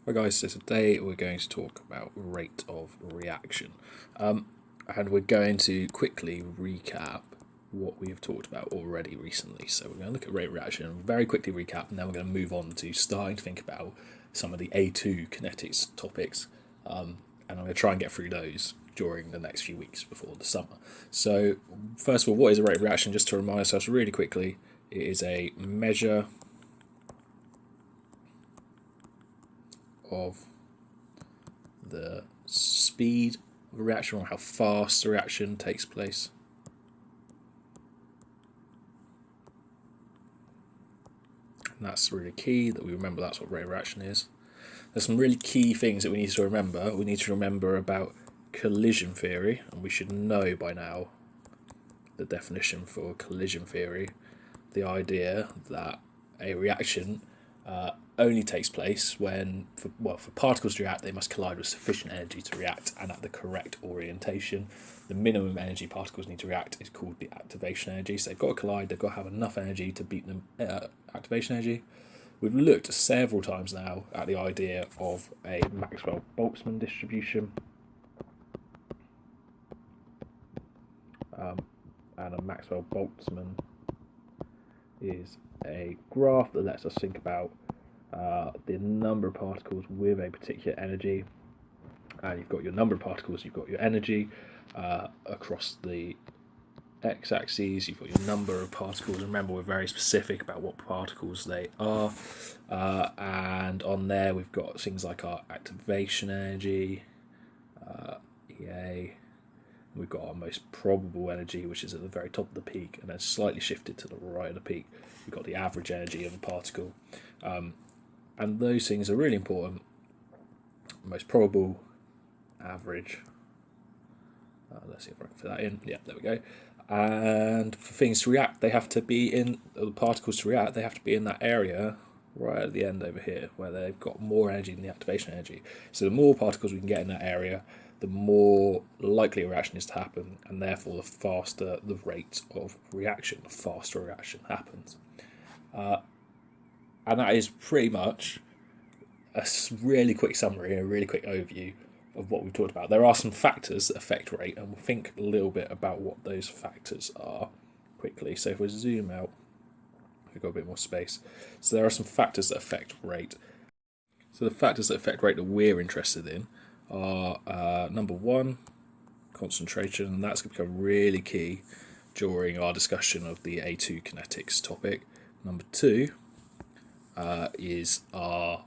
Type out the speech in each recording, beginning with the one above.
Hi guys, so today we're going to talk about rate of reaction, and we're going to quickly recap what we have talked about already recently. So we're going to look at rate of reaction and very quickly recap, and then we're going to move on to starting to think about some of the A2 kinetics topics, and I'm going to try and get through those during the next few weeks before the summer. So first of all, what is a rate of reaction? Just to remind ourselves really quickly, it is a measure of the speed of a reaction, or how fast the reaction takes place. And that's really key that we remember that's what rate of reaction is. There's some really key things that we need to remember. We need to remember about collision theory, and we should know by now the definition for collision theory. The idea that a reaction only takes place when, for particles to react, they must collide with sufficient energy to react and at the correct orientation. The minimum energy particles need to react is called the activation energy. So they've got to collide, they've got to have enough energy to beat the activation energy. We've looked several times now at the idea of a Maxwell-Boltzmann distribution. And a Maxwell-Boltzmann is a graph that lets us think about the number of particles with a particular energy, and you've got your number of particles, you've got your energy across the x-axis, you've got your number of particles. Remember, we're very specific about what particles they are, and on there we've got things like our activation energy, EA. We've got our most probable energy, which is at the very top of the peak, and then slightly shifted to the right of the peak. We've got the average energy of a particle. And those things are really important. Most probable, average. Let's see if I can fit that in. Yeah, there we go. And for things to react, they have to be in, the particles to react, they have to be in that area right at the end over here, where they've got more energy than the activation energy. So the more particles we can get in that area, the more likely a reaction is to happen, and therefore the faster the rate of reaction, the faster a reaction happens. And that is pretty much a really quick summary, a really quick overview of what we've talked about. There are some factors that affect rate, and we'll think a little bit about what those factors are quickly. So if we zoom out, we've got a bit more space. So there are some factors that affect rate. So the factors that affect rate that we're interested in are number one, concentration, and that's going to become really key during our discussion of the A2 kinetics topic. Number two is our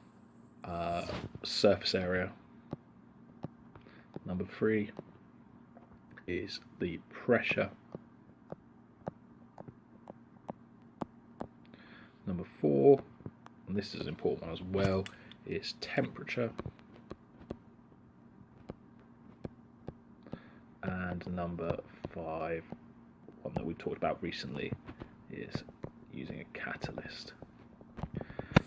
surface area. Number three is the pressure. Number four, and this is an important one as well, is temperature. And number five, one that we talked about recently, is using a catalyst.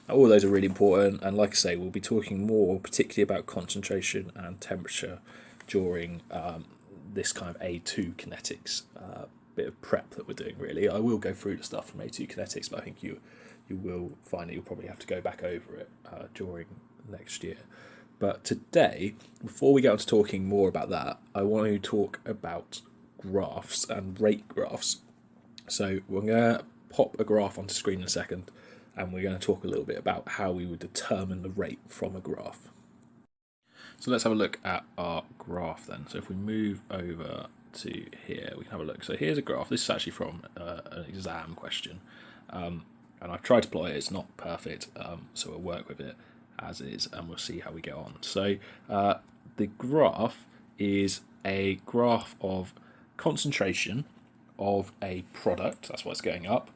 Now, all those are really important, and like I say, we'll be talking more particularly about concentration and temperature during this kind of A2 kinetics bit of prep that we're doing. Really, I will go through the stuff from A2 kinetics, but I think you will find that you'll probably have to go back over it during next year. But today, before we get on to talking more about that, I want to talk about graphs and rate graphs. So we're going to pop a graph onto screen in a second, and we're going to talk a little bit about how we would determine the rate from a graph. So let's have a look at our graph then. So if we move over to here, we can have a look. So here's a graph. This is actually from an exam question. And I've tried to plot it. It's not perfect, so we'll work with it as is, and we'll see how we get on. So the graph is a graph of concentration of a product, that's why it's going up,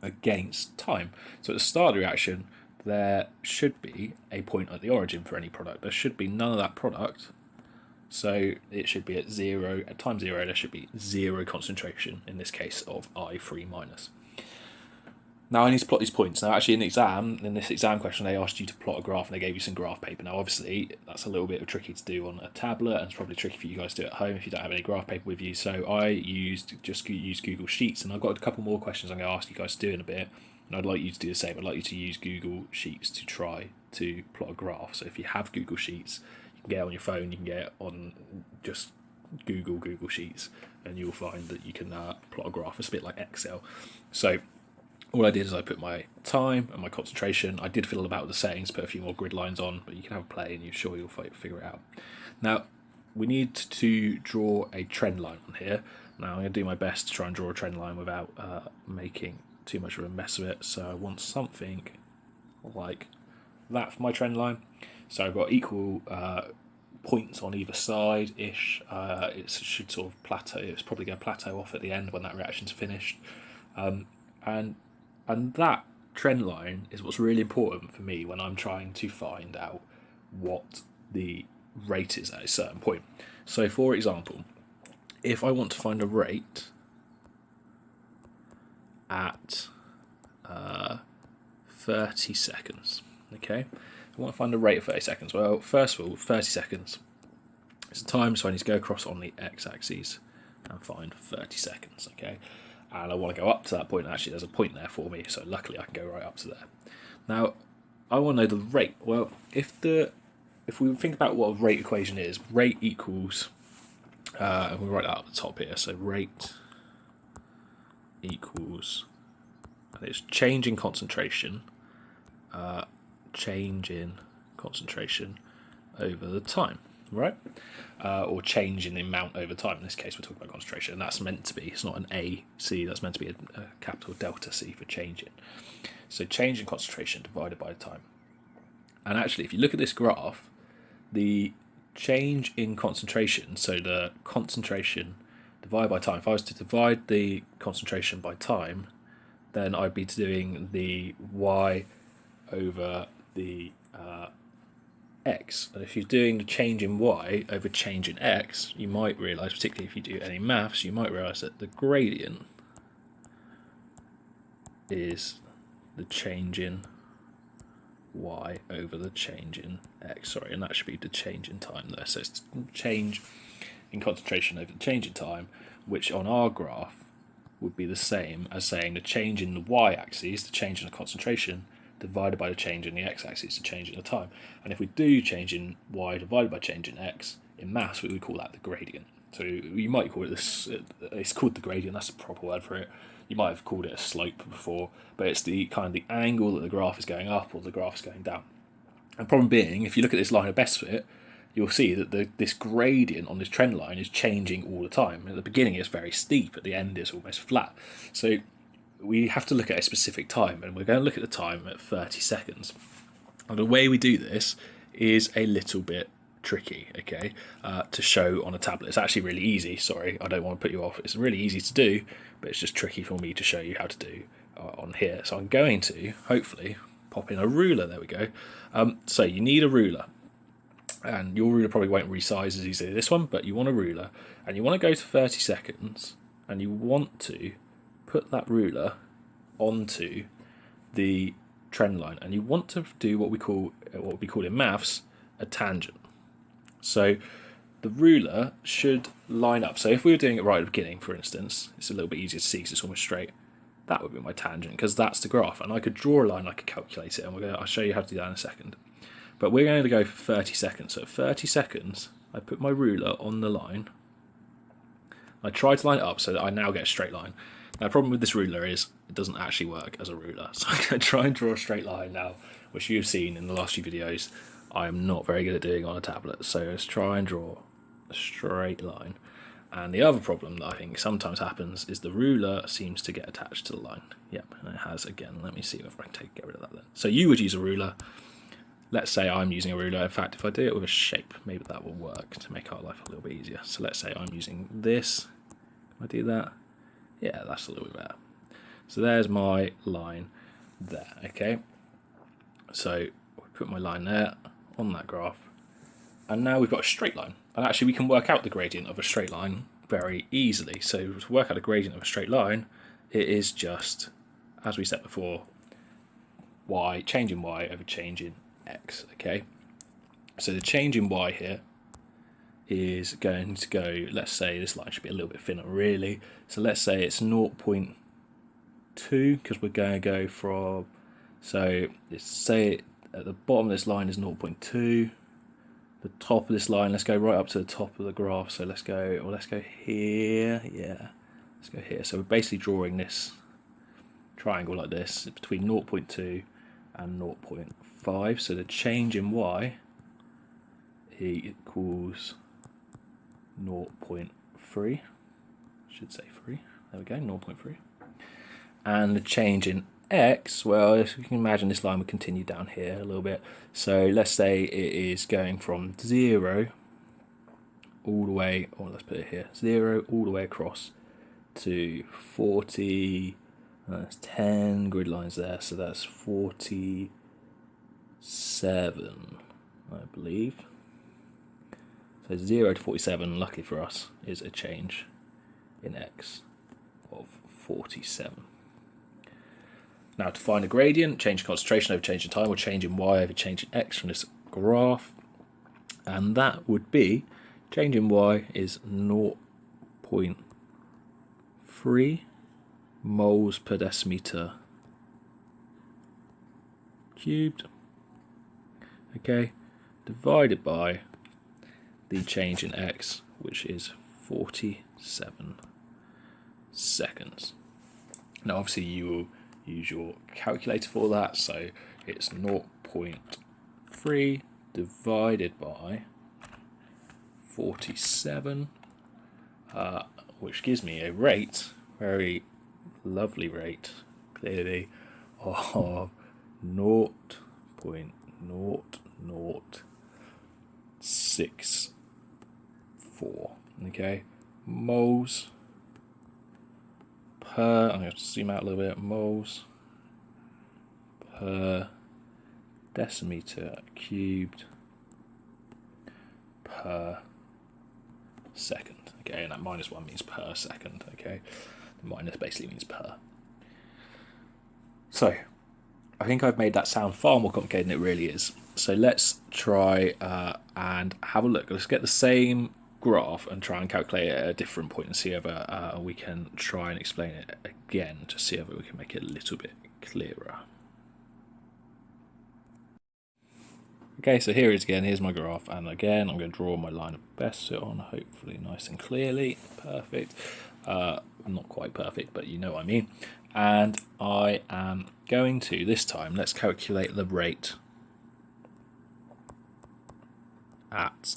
against time. So at the start of the reaction, there should be a point at the origin for any product. There should be none of that product, so it should be at zero. At time zero, there should be zero concentration, in this case of I3 minus. Now I need to plot these points. Now actually in this exam question, they asked you to plot a graph and they gave you some graph paper. Now obviously that's a little bit tricky to do on a tablet, and it's probably tricky for you guys to do at home if you don't have any graph paper with you. So I used Google Sheets, and I've got a couple more questions I'm going to ask you guys to do in a bit. And I'd like you to do the same. I'd like you to use Google Sheets to try to plot a graph. So if you have Google Sheets, you can get it on your phone, you can get it on just Google Sheets, and you'll find that you can plot a graph. It's a bit like Excel. So all I did is I put my time and my concentration. I did fiddle about with the settings, put a few more grid lines on, but you can have a play and you're sure you'll figure it out. Now, we need to draw a trend line on here. Now, I'm going to do my best to try and draw a trend line without making too much of a mess of it. So I want something like that for my trend line. So I've got equal points on either side-ish. It should sort of plateau. It's probably going to plateau off at the end when that reaction's finished. And that trend line is what's really important for me when I'm trying to find out what the rate is at a certain point. So, for example, if I want to find a rate at 30 seconds, okay? I want to find a rate of 30 seconds. Well, first of all, 30 seconds is the time, so I need to go across on the x-axis and find 30 seconds, okay? And I want to go up to that point. Actually, there's a point there for me, so luckily I can go right up to there. Now, I want to know the rate. Well, if we think about what a rate equation is, rate equals, and we'll write that up at the top here, so rate equals, and it's change in concentration, over the time, right? Or change in the amount over time. In this case, we're talking about concentration, and that's meant to be, it's not an AC, that's meant to be a capital delta C for change in. So change in concentration divided by time. And actually, if you look at this graph, the change in concentration, so the concentration divided by time, if I was to divide the concentration by time, then I'd be doing the y over the x. And if you're doing the change in y over change in x, you might realise, particularly if you do any maths, you might realise that the gradient is the change in y over the change in x. Sorry, and that should be the change in time there. So it's change in concentration over the change in time, which on our graph would be the same as saying the change in the y-axis, the change in the concentration, divided by the change in the x-axis, the change in the time. And if we do change in y divided by change in x, in maths we would call that the gradient. So you might call it this, it's called the gradient, that's the proper word for it. You might have called it a slope before, but it's the kind of the angle that the graph is going up or the graph is going down. And problem being, if you look at this line of best fit, you'll see that this gradient on this trend line is changing all the time. At the beginning it's very steep, at the end it's almost flat. So we have to look at a specific time, and we're going to look at the time at 30 seconds. And the way we do this is a little bit tricky, okay, to show on a tablet. It's actually really easy, sorry, I don't want to put you off. It's really easy to do, but it's just tricky for me to show you how to do on here. So I'm going to, hopefully, pop in a ruler, there we go. So you need a ruler, and your ruler probably won't resize as easily as this one, but you want a ruler, and you want to go to 30 seconds, and you want to put that ruler onto the trend line, and you want to do what we call in maths a tangent. So the ruler should line up. So if we were doing it right at the beginning, for instance, it's a little bit easier to see because it's almost straight. That would be my tangent, because that's the graph, and I could draw a line, I could calculate it, and I'll show you how to do that in a second. But we're going to go for 30 seconds. So at 30 seconds, I put my ruler on the line. I try to line it up so that I now get a straight line. Now, the problem with this ruler is it doesn't actually work as a ruler. So I'm going to try and draw a straight line now, which you've seen in the last few videos I am not very good at doing on a tablet. So let's try and draw a straight line. And the other problem that I think sometimes happens is the ruler seems to get attached to the line. Yep, and it has again. Let me see if I can get rid of that then. So you would use a ruler. Let's say I'm using a ruler. In fact, if I do it with a shape, maybe that will work to make our life a little bit easier. So let's say I'm using this. Can I do that? Yeah, that's a little bit better. So there's my line there, okay? So we put my line there on that graph, and now we've got a straight line. And actually we can work out the gradient of a straight line very easily. So to work out a gradient of a straight line, it is just, as we said before, y, change in y over change in x, okay? So the change in y here is going to go, let's say this line should be a little bit thinner really, so let's say it's 0.1 2 because we're going to go from, so let's say at the bottom of this line is 0.2. The top of this line, let's go right up to the top of the graph. So let's go here. Yeah, let's go here. So we're basically drawing this triangle like this between 0.2 and 0.5. So the change in y equals 0.3. Should say 3. There we go, 0.3. And the change in x, well, if you can imagine this line would continue down here a little bit. So let's say it is going from 0 all the way, or let's put it here, 0 all the way across to 40. That's 10 grid lines there, so that's 47, I believe. So 0 to 47, luckily for us, is a change in x of 47. Now to find a gradient, change in concentration over change in time, or change in y over change in x from this graph. And that would be, change in y is 0.3 moles per decimeter cubed. Okay, divided by the change in x, which is 47 seconds. Now obviously you will use your calculator for that, so it's 0.3 divided by 47, which gives me a rate, very lovely rate, clearly, of 0.0064. Okay, moles per, I'm going to zoom out a little bit, moles per decimeter cubed per second. Okay, and that -1 means per second. Okay, the minus basically means per. So I think I've made that sound far more complicated than it really is. So let's try and have a look. Let's get the same graph and try and calculate it at a different point and see if we can try and explain it again to see if we can make it a little bit clearer. Okay, so here it is again. Here's my graph, and again I'm going to draw my line of best fit on, hopefully nice and clearly. Perfect. Not quite perfect, but you know what I mean. And I am going to, this time, let's calculate the rate at,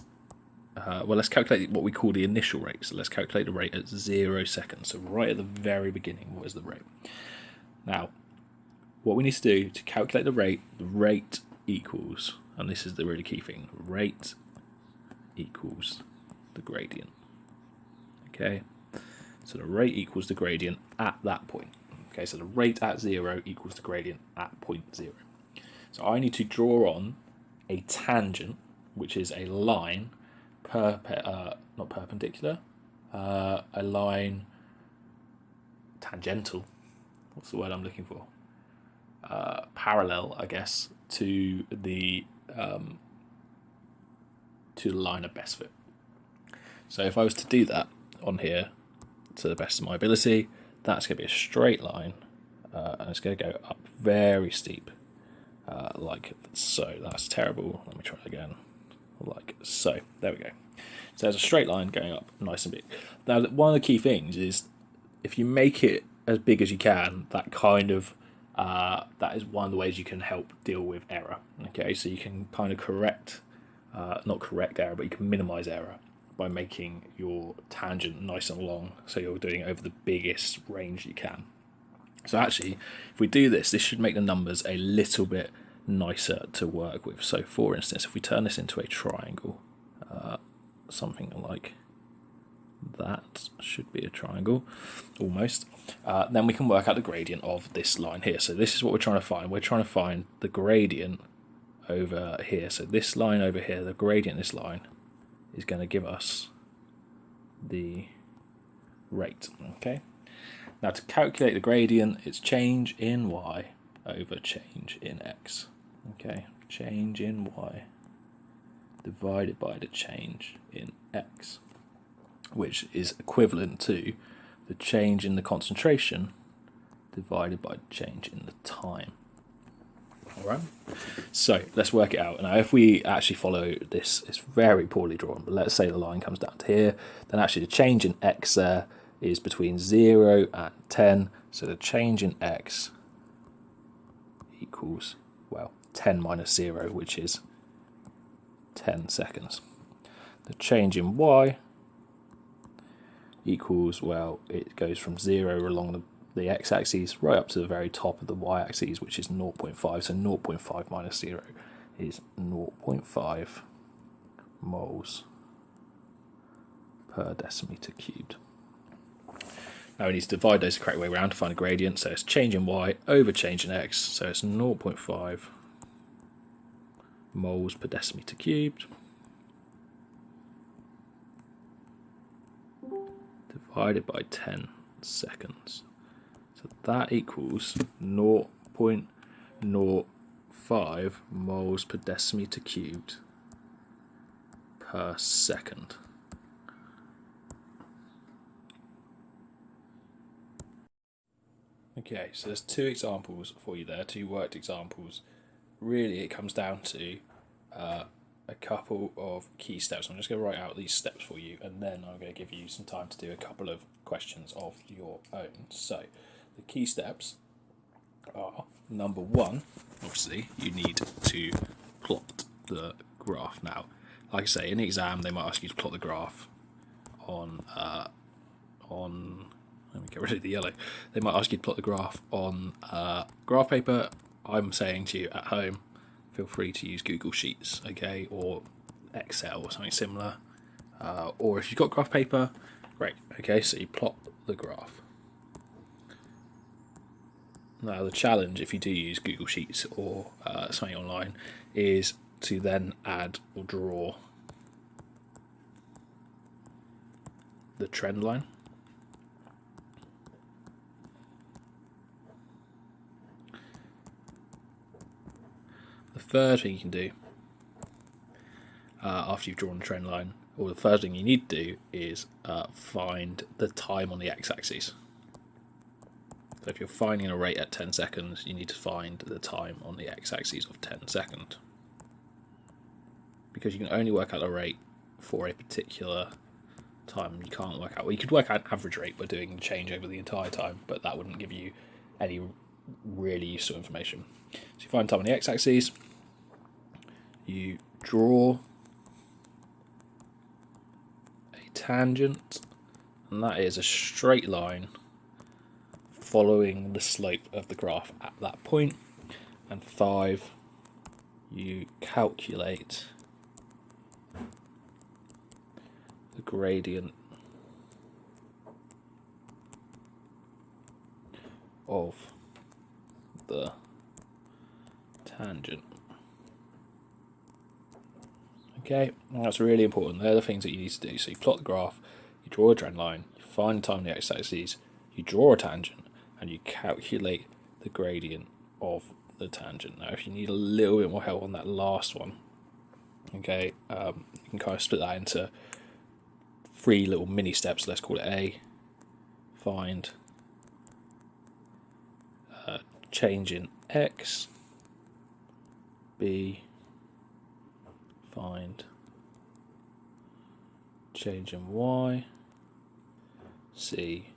well, let's calculate what we call the initial rate. So let's calculate the rate at 0 seconds. So right at the very beginning, what is the rate? Now, what we need to do to calculate the rate equals, and this is the really key thing, rate equals the gradient. Okay, so the rate equals the gradient at that point. Okay, so the rate at 0 equals the gradient at point 0. So I need to draw on a tangent, which is a line not perpendicular, a line tangential. What's the word I'm looking for? Parallel, I guess, to the line of best fit. So if I was to do that on here to the best of my ability, that's going to be a straight line, and it's going to go up very steep, like so. That's terrible. Let me try it again. Like so. There we go. So there's a straight line going up nice and big. Now, one of the key things is if you make it as big as you can, that kind of that is one of the ways you can help deal with error. Okay, so you can kind of not correct error, but you can minimize error by making your tangent nice and long, so you're doing it over the biggest range you can. So actually, if we do this, this should make the numbers a little bit nicer to work with. So for instance, if we turn this into a triangle, something like that should be a triangle, almost, then we can work out the gradient of this line here. So this is what we're trying to find. We're trying to find the gradient over here. So this line over here, the gradient this line, is going to give us the rate. Okay. Now to calculate the gradient, it's change in y over change in x. Okay, change in y divided by the change in x, which is equivalent to the change in the concentration divided by change in the time. Alright, so let's work it out. Now if we actually follow this, it's very poorly drawn, but let's say the line comes down to here, then actually the change in x there is between 0 and 10, so the change in x equals, well, 10 minus 0, which is 10 seconds. The change in y equals, well, it goes from 0 along the x-axis right up to the very top of the y-axis, which is 0.5. So 0.5 minus 0 is 0.5 moles per decimeter cubed. Now we need to divide those the correct way around to find a gradient. So it's change in y over change in x. So it's 0.5 moles per decimeter cubed divided by 10 seconds. So that equals 0.05 moles per decimeter cubed per second. Okay, so there's two examples for you there, two worked examples. Really, it comes down to a couple of key steps. I'm just going to write out these steps for you, and then I'm going to give you some time to do a couple of questions of your own. So, the key steps are, number one, obviously, you need to plot the graph. Now, like I say, in the exam, they might ask you to plot the graph on let me get rid of the yellow. They might ask you to plot the graph on graph paper. I'm saying to you at home, feel free to use Google Sheets, okay, or Excel or something similar. Or if you've got graph paper, great. Okay, so you plot the graph. Now the challenge, if you do use Google Sheets or something online, is to then add or draw the trend line. The third thing you can do after you've drawn the trend line, or the third thing you need to do, is find the time on the x-axis. So if you're finding a rate at 10 seconds, you need to find the time on the x-axis of 10 seconds. Because you can only work out the rate for a particular time. You can't work out, well, you could work out average rate by doing the change over the entire time, but that wouldn't give you any really useful information. So you find time on the x-axis, you draw a tangent, and that is a straight line following the slope of the graph at that point. And 5, you calculate the gradient of the tangent. Okay, and that's really important. They're the things that you need to do. So you plot the graph, you draw a trend line, you find the time on the x-axis, you draw a tangent, and you calculate the gradient of the tangent. Now, if you need a little bit more help on that last one, okay, you can kind of split that into 3 little mini steps. Let's call it A. Find change in x. B. Find change in y. C.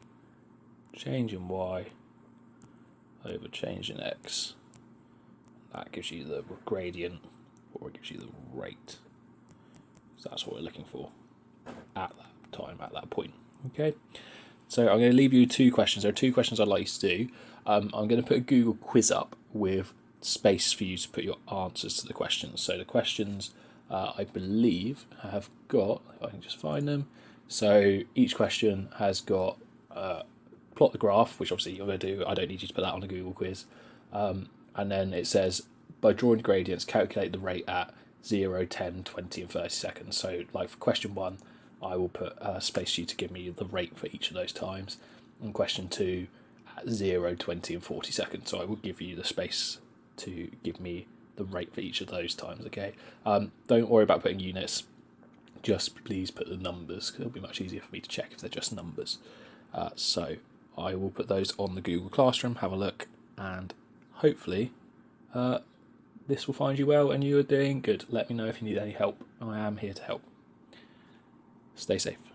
Change in y over change in x. That gives you the gradient, or it gives you the rate. So that's what we're looking for at that time, at that point. Okay, so I'm going to leave you 2 questions. There are 2 questions I'd like you to do. I'm going to put a Google quiz up with space for you to put your answers to the questions. So the questions, I believe, have got, if I can just find them. So each question has got plot the graph, which obviously you're going to do. I don't need you to put that on a Google quiz. And then it says, by drawing gradients, calculate the rate at 0, 10, 20, and 30 seconds. So like for question 1, I will put space for you to give me the rate for each of those times. And question 2, at 0, 20, and 40 seconds. So I will give you the space to give me the rate for each of those times, okay? Don't worry about putting units. Just please put the numbers, because it'll be much easier for me to check if they're just numbers. So I will put those on the Google Classroom. Have a look, and hopefully this will find you well and you are doing good. Let me know if you need any help. I am here to help. Stay safe.